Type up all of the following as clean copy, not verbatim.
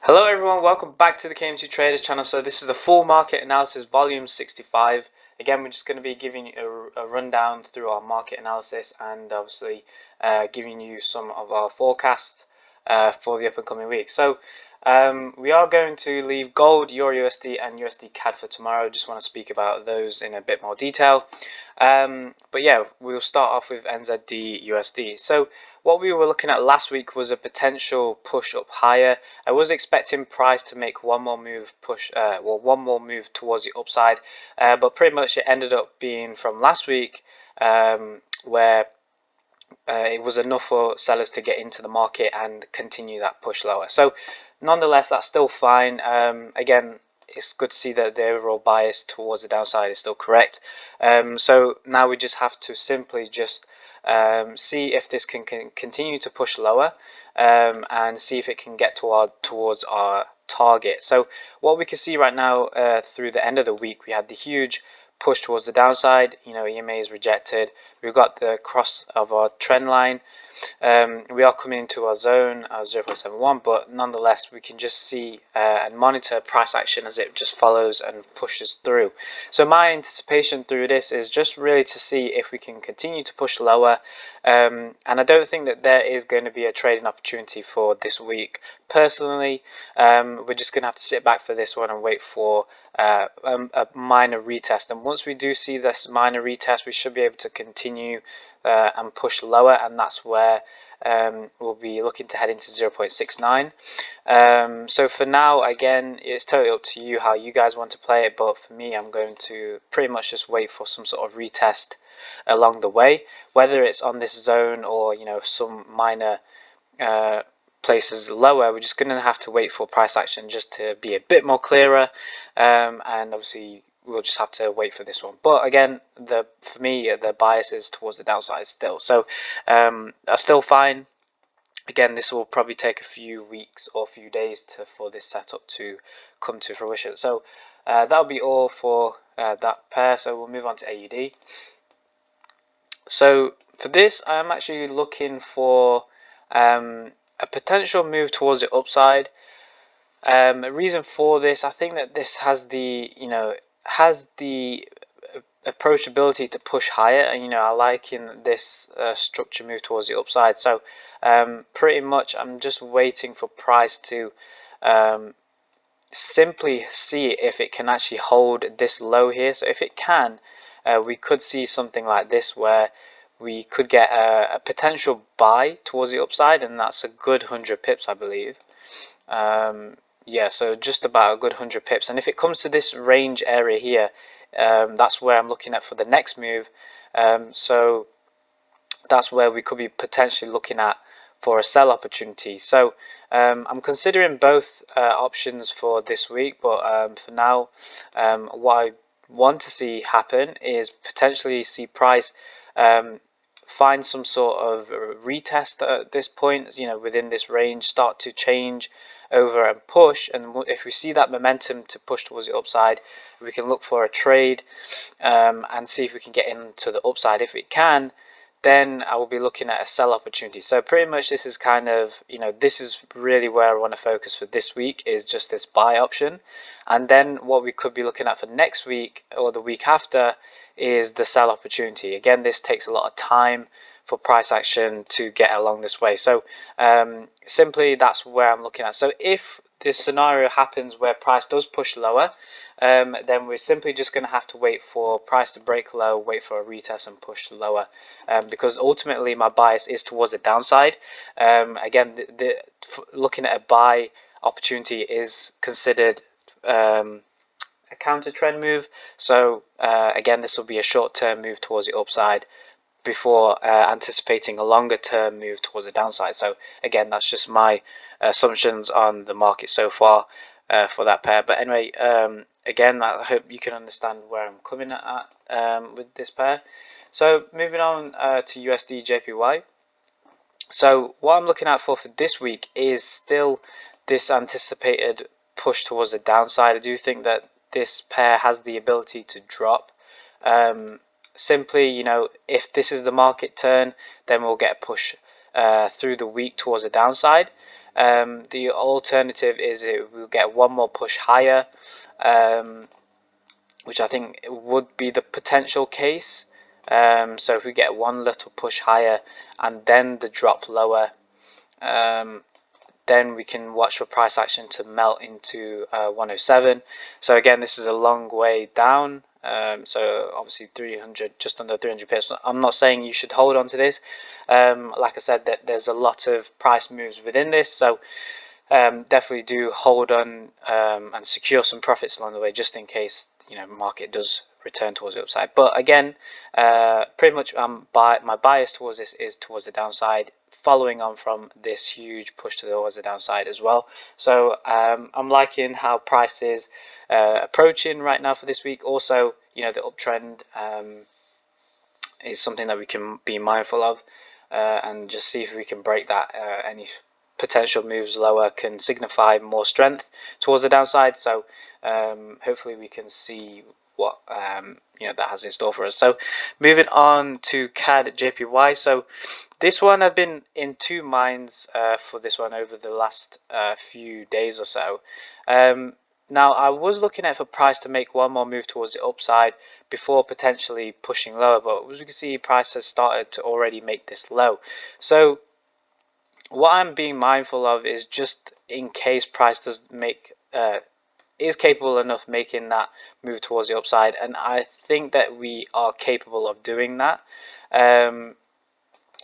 Hello everyone, welcome back to the KMTRADERS channel. So this is the full market analysis volume 65. Again, we're just going to be giving you a rundown through our market analysis and obviously giving you some of our forecasts for the up and coming week. So we are going to leave gold, Euro USD and USD CAD for tomorrow. Just want to speak about those in a bit more detail. But yeah, we'll start off with NZD USD. So what we were looking at last week was a potential push up higher. I was expecting price to make one more move one more move towards the upside, but pretty much it ended up being from last week where it was enough for sellers to get into the market and continue that push lower. So nonetheless, that's still fine. Again, it's good to see that the overall bias towards the downside is still correct. So now we just have to simply just see if this can continue to push lower and see if it can get towards our target. So what we can see right now through the end of the week, we had the huge push towards the downside. EMA is rejected. We've got the cross of our trend line. We are coming into our zone 0.71, but nonetheless we can just see and monitor price action as it just follows and pushes through. So my anticipation through this is just really to see if we can continue to push lower, and I don't think that there is going to be a trading opportunity for this week. Personally, we're just going to have to sit back for this one and wait for a minor retest, and once we do see this minor retest, we should be able to continue and push lower, and that's where we'll be looking to head into 0.69. So for now, again, it's totally up to you how you guys want to play it, but for me, I'm going to pretty much just wait for some sort of retest along the way, whether it's on this zone or some minor places lower. We're just going to have to wait for price action just to be a bit more clearer, and obviously we'll just have to wait for this one. But again, for me, the bias is towards the downside still, so that's still fine. Again, this will probably take a few weeks or a few days for this setup to come to fruition. So that'll be all for that pair. So we'll move on to AUD. So for this, I'm actually looking for a potential move towards the upside. A reason for this, I think that this has the approachability to push higher, and I like in this structure move towards the upside. So pretty much I'm just waiting for price to simply see if it can actually hold this low here. So if it can, we could see something like this where we could get a potential buy towards the upside, and that's a good 100 pips, I believe. Yeah, so just about a good 100 pips, and if it comes to this range area here, that's where I'm looking at for the next move. So that's where we could be potentially looking at for a sell opportunity. So I'm considering both options for this week, but for now, what I want to see happen is potentially see price find some sort of retest at this point, within this range, start to change over and push, and if we see that momentum to push towards the upside, we can look for a trade and see if we can get into the upside. If it can, then I will be looking at a sell opportunity. So pretty much this is kind of, this is really where I want to focus for this week, is just this buy option. And then what we could be looking at for next week or the week after is the sell opportunity. Again, this takes a lot of time for price action to get along this way. So simply that's where I'm looking at. So if this scenario happens where price does push lower, then we're simply just going to have to wait for price to break low, wait for a retest and push lower, because ultimately my bias is towards the downside. Again, looking at a buy opportunity is considered a counter trend move. So again, this will be a short-term move towards the upside before anticipating a longer term move towards the downside. So again, that's just my assumptions on the market so far for that pair. But anyway, again, I hope you can understand where I'm coming at with this pair. So moving on to USD JPY. So what I'm looking at for this week is still this anticipated push towards the downside. I do think that this pair has the ability to drop. Simply, if this is the market turn, then we'll get a push through the week towards the downside. The alternative is it will get one more push higher, which I think would be the potential case. So if we get one little push higher and then the drop lower, then we can watch for price action to melt into 107. So again, this is a long way down. So obviously 300, just under 300 pips. I'm not saying you should hold on to this. Like I said, that there's a lot of price moves within this, so definitely do hold on and secure some profits along the way, just in case market does return towards the upside. But again, pretty much my bias towards this is towards the downside, following on from this huge push towards the downside as well. So I'm liking how price is approaching right now for this week. Also, the uptrend is something that we can be mindful of, and just see if we can break that. Any potential moves lower can signify more strength towards the downside. So hopefully we can see what that has in store for us. So moving on to CAD JPY. So this one, I've been in two minds for this one over the last few days or so. Now I was looking at for price to make one more move towards the upside before potentially pushing lower, but as we can see, price has started to already make this low. So what I'm being mindful of is, just in case price does make is capable enough making that move towards the upside, and I think that we are capable of doing that, and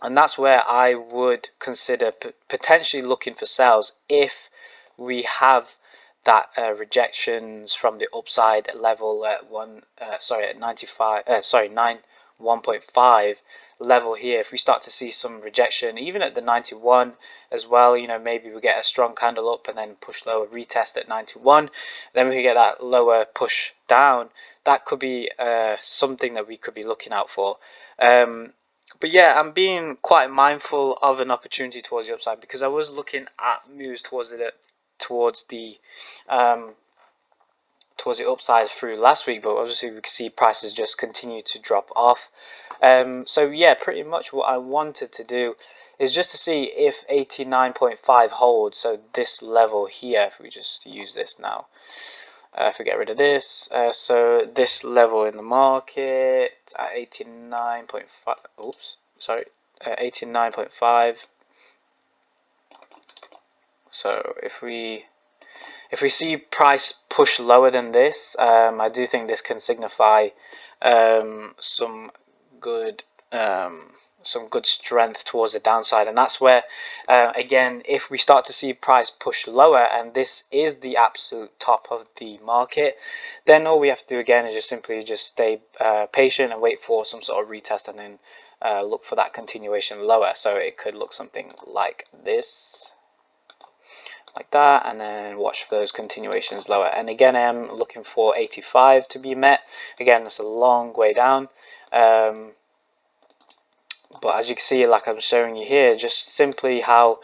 that's where I would consider potentially looking for sales if we have that rejections from the upside level at 1.5 level here. If we start to see some rejection even at the 91 as well, maybe we get a strong candle up and then push lower, retest at 91, then we can get that lower push down. That could be something that we could be looking out for. But yeah, I'm being quite mindful of an opportunity towards the upside, because I was looking at moves towards the upside through last week, but obviously we can see prices just continue to drop off. So yeah, pretty much what I wanted to do is just to see if 89.5 holds. So this level here, if we just use this now, if we get rid of this, so this level in the market at 89.5, oops, sorry, 89.5. So if we see price push lower than this, I do think this can signify some good strength towards the downside. And that's where, again, if we start to see price push lower and this is the absolute top of the market, then all we have to do again is just simply stay patient and wait for some sort of retest, and then look for that continuation lower. So it could look something like this, like that, and then watch for those continuations lower. And again, I am looking for 85 to be met. Again, that's a long way down, but as you can see, like I'm showing you here, just simply how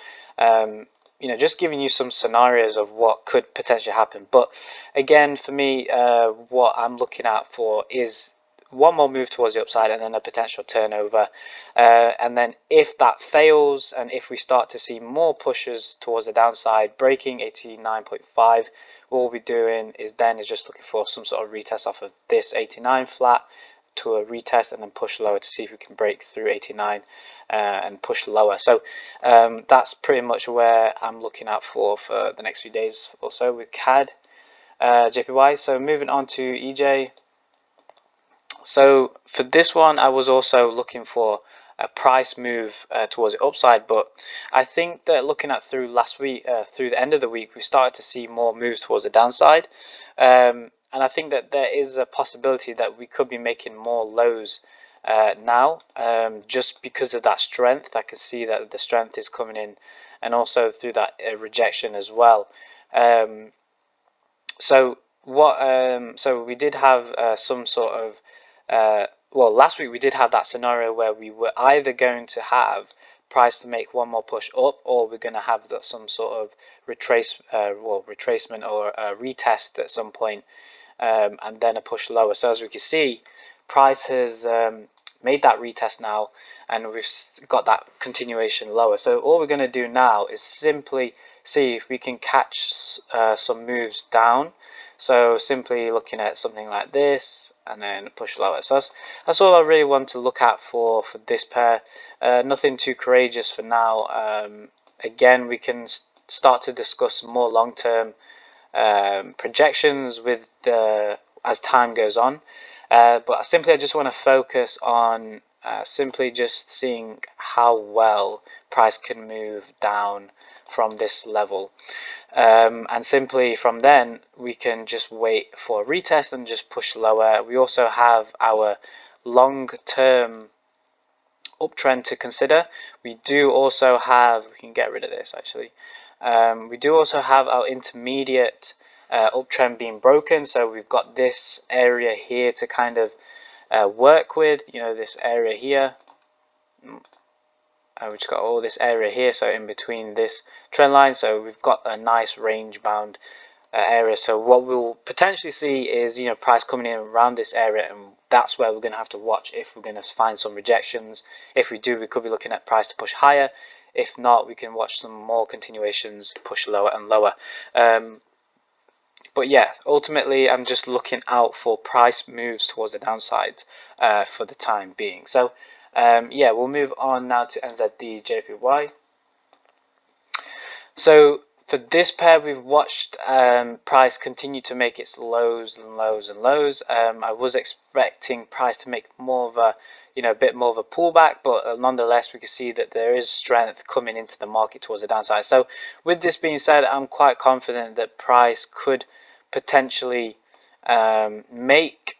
just giving you some scenarios of what could potentially happen. But again, for me, what I'm looking out for is one more move towards the upside and then a potential turnover, and then if that fails and if we start to see more pushes towards the downside breaking 89.5, what we'll be doing is just looking for some sort of retest off of this 89 flat to a retest, and then push lower to see if we can break through 89 and push lower. So that's pretty much where I'm looking out for the next few days or so with CAD JPY. So moving on to EJ. So for this one, I was also looking for a price move towards the upside, but I think that looking at through last week, through the end of the week, we started to see more moves towards the downside, and I think that there is a possibility that we could be making more lows now, just because of that strength. I can see that the strength is coming in, and also through that rejection as well. So we did have some sort of well, last week we did have that scenario where we were either going to have price to make one more push up, or we're going to have some sort of retracement or a retest at some point, and then a push lower. So as we can see, price has made that retest now, and we've got that continuation lower. So all we're going to do now is simply see if we can catch some moves down. So simply looking at something like this and then push lower. So that's all I really want to look at for this pair. Nothing too courageous for now. Again, we can start to discuss more long-term projections with as time goes on. But simply I just want to focus on simply just seeing how well price can move down from this level, and simply from then we can just wait for a retest and just push lower. We also have our long-term uptrend to consider. We do also have, we can get rid of this actually, we do also have our intermediate uptrend being broken. So we've got this area here to kind of work with, you know, this area here. We've just got all this area here, so in between this trend line, so we've got a nice range bound area. So what we'll potentially see is, you know, price coming in around this area, and that's where we're going to have to watch if we're going to find some rejections. If we do, we could be looking at price to push higher. If not, we can watch some more continuations push lower and lower. But yeah, ultimately I'm just looking out for price moves towards the downside for the time being. So yeah, we'll move on now to NZD JPY. So for this pair, we've watched price continue to make its lows and lows and lows. I was expecting price to make more of a, you know, a bit more of a pullback, but nonetheless we can see that there is strength coming into the market towards the downside. So with this being said, I'm quite confident that price could potentially make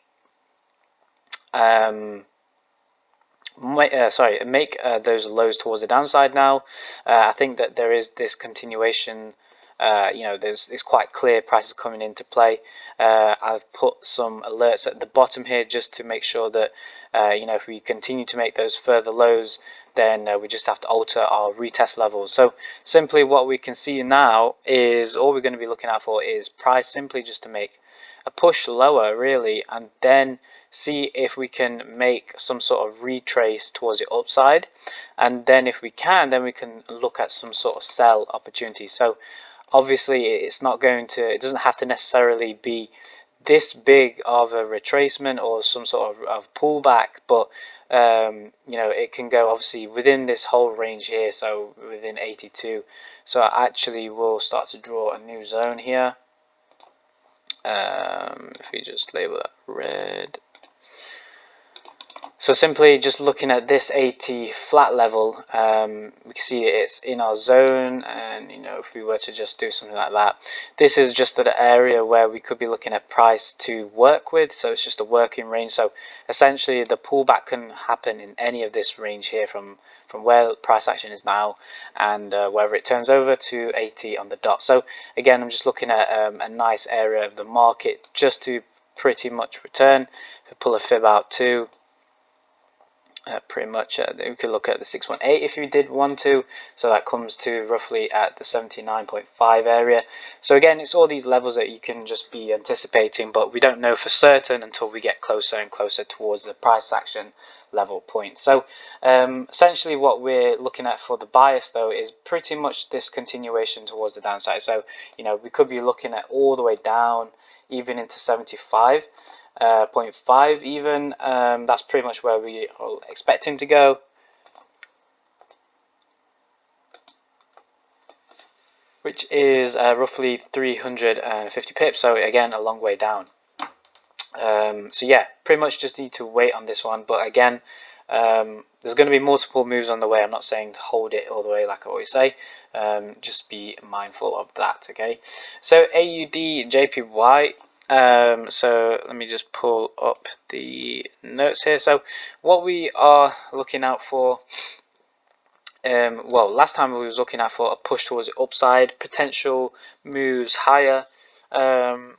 those lows towards the downside now. I think that there is this continuation. You know, it's quite clear prices coming into play. I've put some alerts at the bottom here just to make sure that you know, if we continue to make those further lows, then we just have to alter our retest levels. So simply what we can see now is all we're going to be looking out for is price simply just to make a push lower really, and then see if we can make some sort of retrace towards the upside, and then if we can, then we can look at some sort of sell opportunity. So obviously it's not going to, it doesn't have to necessarily be this big of a retracement or some sort of pullback, but you know, it can go obviously within this whole range here, so within 82. So I actually will start to draw a new zone here. If we just label that red. So simply just looking at this 80 flat level, we can see it's in our zone, and you know, if we were to just do something like that, this is just the area where we could be looking at price to work with. So it's just a working range. So essentially the pullback can happen in any of this range here from where price action is now, and wherever it turns over to 80 on the dot. So again, I'm just looking at a nice area of the market just to pretty much return. If we pull a fib out too, pretty much we could look at the 618 if you did want to, so that comes to roughly at the 79.5 area. So again, it's all these levels that you can just be anticipating, but we don't know for certain until we get closer and closer towards the price action level point. So essentially what we're looking at for the bias though is pretty much this continuation towards the downside. So you know, we could be looking at all the way down even into 75. 0.5 even. That's pretty much where we are expecting to go. Which is roughly 350 pips, so again a long way down. So yeah, pretty much just need to wait on this one, but again, there's going to be multiple moves on the way. I'm not saying to hold it all the way like I always say, just be mindful of that. Okay, so AUD JPY. So let me just pull up the notes here. So what we are looking out for, well, last time we was looking out for a push towards the upside, potential moves higher, and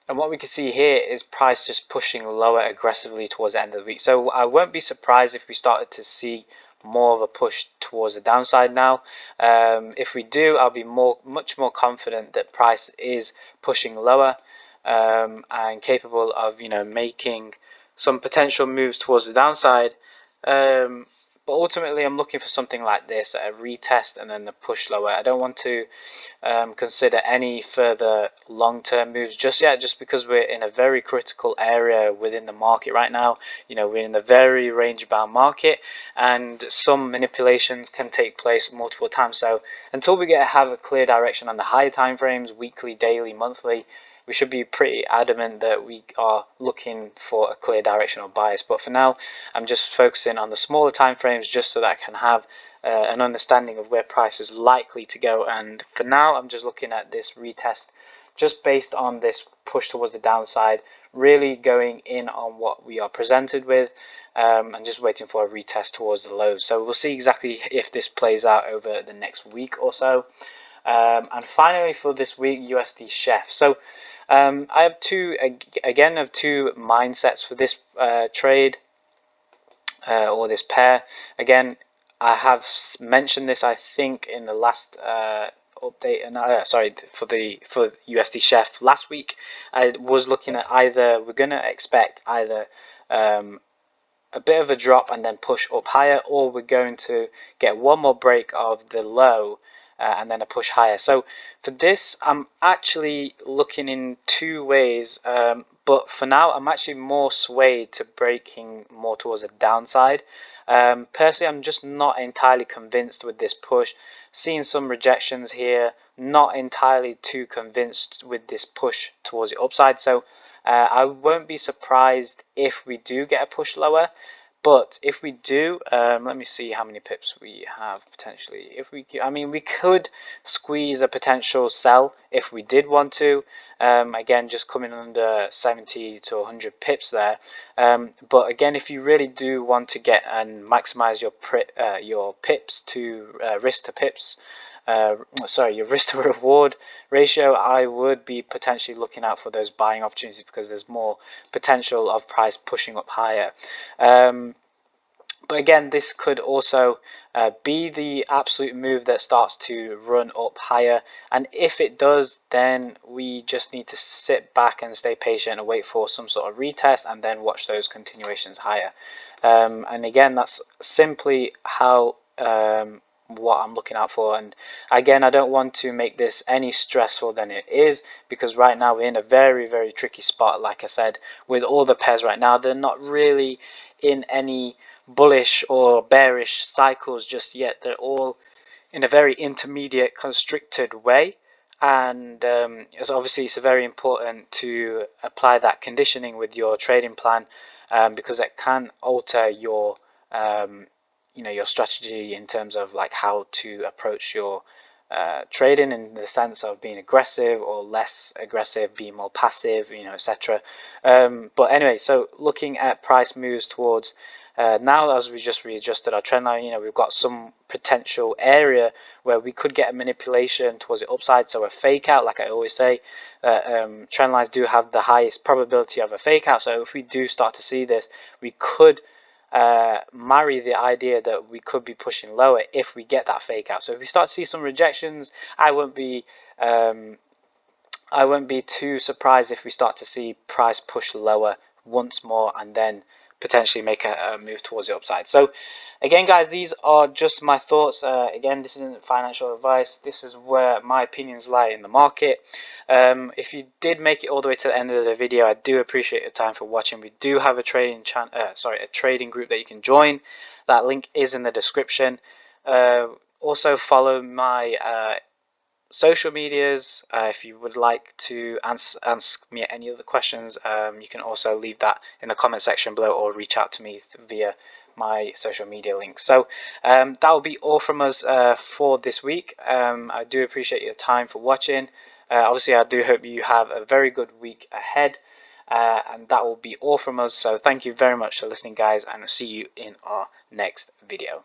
what we can see here is price just pushing lower aggressively towards the end of the week. So I won't be surprised if we started to see more of a push towards the downside now. If we do, I'll be much more confident that price is pushing lower, and capable of, you know, making some potential moves towards the downside. But ultimately, I'm looking for something like this, a retest and then a push lower. I don't want to consider any further long-term moves just yet, just because we're in a very critical area within the market right now. You know, we're in the very range-bound market, and some manipulations can take place multiple times. So until we have a clear direction on the higher time frames, weekly, daily, monthly, we should be pretty adamant that we are looking for a clear directional bias. But for now, I'm just focusing on the smaller time frames just so that I can have an understanding of where price is likely to go. And for now, I'm just looking at this retest just based on this push towards the downside, really going in on what we are presented with, and just waiting for a retest towards the lows. So we'll see exactly if this plays out over the next week or so. And finally, for this week, USD Chef. So I have two mindsets for this trade or this pair. Again, I have mentioned this, I think, in the last update, and sorry, for USD Chef last week. I was looking at either we're going to expect either a bit of a drop and then push up higher, or we're going to get one more break of the low and then a push higher. So for this, I'm actually looking in two ways, but for now I'm actually more swayed to breaking more towards the downside. Personally, I'm just not entirely convinced with this push. Seeing some rejections here, not entirely too convinced with this push towards the upside. So I won't be surprised if we do get a push lower. But if we do, let me see how many pips we have potentially. If we, I mean, we could squeeze a potential sell if we did want to. Again, just coming under 70 to 100 pips there. But again, if you really do want to get and maximize your pips to risk to pips, your risk to reward ratio, I would be potentially looking out for those buying opportunities because there's more potential of price pushing up higher. But again, this could also be the absolute move that starts to run up higher, and if it does, then we just need to sit back and stay patient and wait for some sort of retest and then watch those continuations higher. And again, that's simply how what I'm looking out for. And again, I don't want to make this any stressful than it is, because right now we're in a very, very tricky spot. Like I said, with all the pairs right now, they're not really in any bullish or bearish cycles just yet. They're all in a very intermediate constricted way, and obviously it's very important to apply that conditioning with your trading plan, because it can alter your your strategy in terms of like how to approach your trading, in the sense of being aggressive or less aggressive, being more passive, etc. But anyway, so looking at price moves towards now, as we just readjusted our trend line, we've got some potential area where we could get a manipulation towards the upside, so a fake out. Like I always say, trend lines do have the highest probability of a fake out. So if we do start to see this, we could marry the idea that we could be pushing lower if we get that fake out. So if we start to see some rejections, I won't be too surprised if we start to see price push lower once more and then potentially make a move towards the upside. So again, guys, these are just my thoughts. Again, this isn't financial advice. This is where my opinions lie in the market. If you did make it all the way to the end of the video, I do appreciate your time for watching. We do have a trading group that you can join. That link is in the description. Also follow my social medias. If you would like to ask me any other questions, you can also leave that in the comment section below, or reach out to me via my social media links. So that will be all from us for this week. I do appreciate your time for watching. Obviously, I do hope you have a very good week ahead, and that will be all from us. So thank you very much for listening, guys, and I'll see you in our next video.